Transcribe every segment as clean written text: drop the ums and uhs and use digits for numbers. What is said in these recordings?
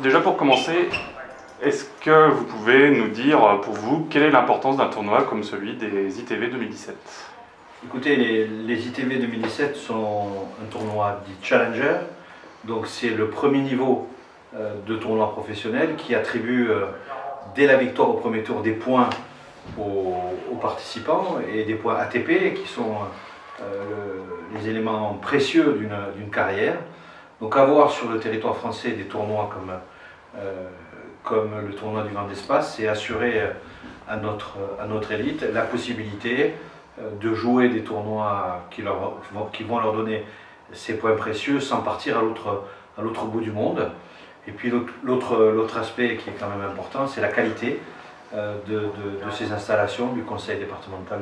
Déjà pour commencer, est-ce que vous pouvez nous dire pour vous quelle est l'importance d'un tournoi comme celui des ITV 2017? Écoutez, les ITV 2017 sont un tournoi dit Challenger, donc c'est le premier niveau de tournoi professionnel qui attribue dès la victoire au premier tour des points aux participants et des points ATP qui sont les éléments précieux d'une carrière. Donc avoir sur le territoire français des tournois comme le tournoi du Grand Espace, c'est assurer à notre élite la possibilité de jouer des tournois qui vont leur donner ces points précieux sans partir à l'autre bout du monde. Et puis l'autre aspect qui est quand même important, c'est la qualité de ces installations du conseil départemental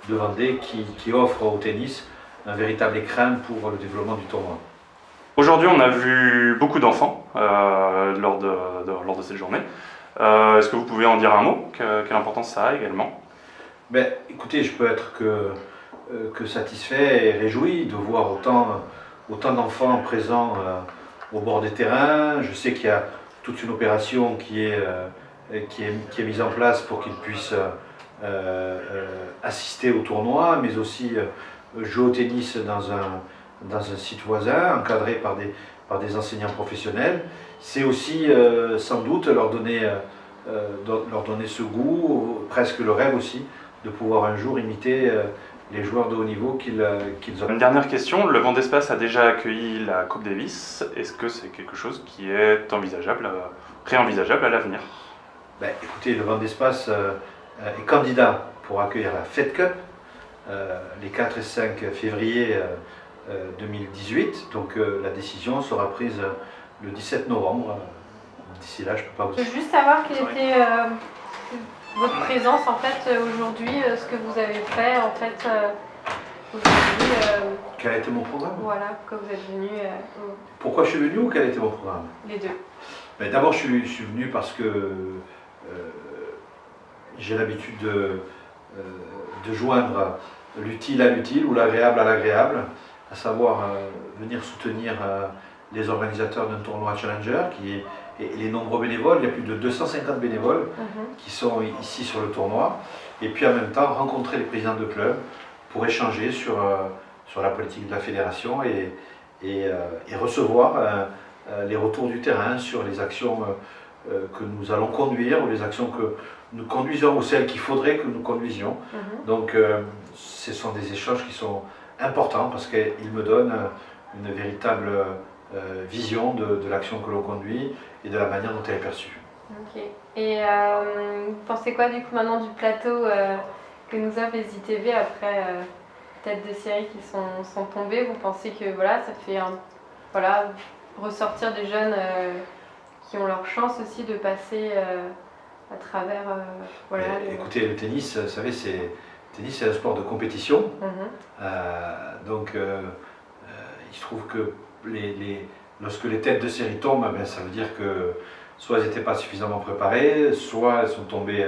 de Vendée qui offre au tennis un véritable écrin pour le développement du tournoi. Aujourd'hui, on a vu beaucoup d'enfants lors de cette journée. Est-ce que vous pouvez en dire un mot? Quelle importance ça a également? Ben, écoutez, je peux être que satisfait et réjoui de voir autant d'enfants présents au bord des terrains. Je sais qu'il y a toute une opération qui est mise en place pour qu'ils puissent assister au tournoi, mais aussi jouer au tennis dans un site voisin, encadré par des enseignants professionnels. C'est aussi sans doute leur donner ce goût, presque le rêve aussi, de pouvoir un jour imiter les joueurs de haut niveau qu'ils ont. Une dernière question, le Vendée Espace a déjà accueilli la Coupe Davis. Est-ce que c'est quelque chose qui est réenvisageable à l'avenir? Ben, écoutez, le Vendée Espace est candidat pour accueillir la Fed Cup les 4 et 5 février 2018. Donc la décision sera prise le 17 novembre. D'ici là, je ne peux pas vous... Je veux juste savoir quelle était votre présence en fait aujourd'hui, ce que vous avez fait en fait aujourd'hui. Quel a été mon programme? Voilà, que vous êtes venu. Pourquoi je suis venu ou quel a été mon programme? Les deux. Ben, d'abord, je suis venu parce que j'ai l'habitude de joindre l'utile à l'utile ou l'agréable à l'agréable, à savoir venir soutenir les organisateurs d'un tournoi Challenger et les nombreux bénévoles. Il y a plus de 250 bénévoles qui sont ici sur le tournoi, et puis en même temps rencontrer les présidents de clubs pour échanger sur la politique de la fédération et recevoir les retours du terrain sur les actions que nous allons conduire, ou les actions que nous conduisons, ou celles qu'il faudrait que nous conduisions. Donc ce sont des échanges qui sont importants parce qu'ils me donnent une véritable vision de l'action que l'on conduit et de la manière dont elle est perçue. Ok. Et vous pensez quoi du coup maintenant du plateau que nous offrent les ITV après têtes de série qui sont tombées? Vous pensez que voilà, ça fait ressortir des jeunes qui ont leur chance aussi de passer à travers Écoutez, le tennis, vous savez, c'est un sport de compétition. Donc il se trouve que lorsque les têtes de série tombent, ben, ça veut dire que soit elles n'étaient pas suffisamment préparées, soit elles sont tombées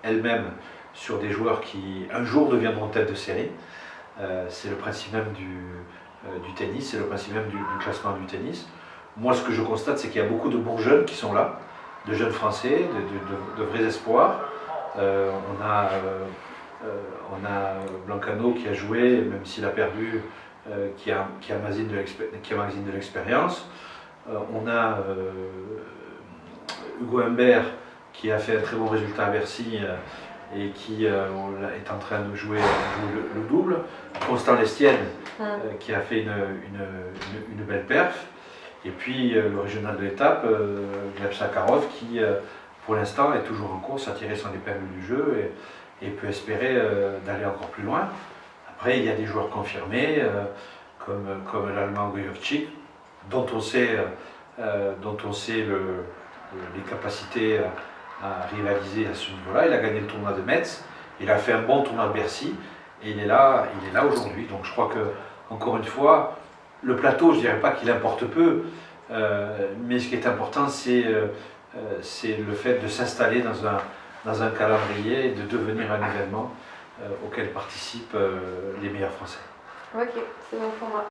elles-mêmes sur des joueurs qui un jour deviendront têtes de série. C'est le principe même du tennis, c'est le principe même du classement du tennis. Moi, ce que je constate, c'est qu'il y a beaucoup de bons jeunes qui sont là, de jeunes Français, de vrais espoirs. On a Blancano qui a joué, même s'il a perdu, qui emmagasine de l'expérience. On a Hugo Humbert qui a fait un très bon résultat à Bercy et qui est en train de jouer le double. Constant Lestienne qui a fait une belle perf. Et puis le régional de l'étape, Gleb Sakharov, qui pour l'instant est toujours en course à tirer son épingle du jeu et peut espérer d'aller encore plus loin. Après, il y a des joueurs confirmés, comme l'Allemand Gojovcik, dont on sait les capacités à rivaliser à ce niveau-là. Il a gagné le tournoi de Metz, il a fait un bon tournoi de Bercy, et il est là aujourd'hui. Donc je crois que, encore une fois, le plateau, je ne dirais pas qu'il importe peu, mais ce qui est important, c'est le fait de s'installer dans un calendrier et de devenir un événement auquel participent les meilleurs Français. Ok, c'est bon pour moi.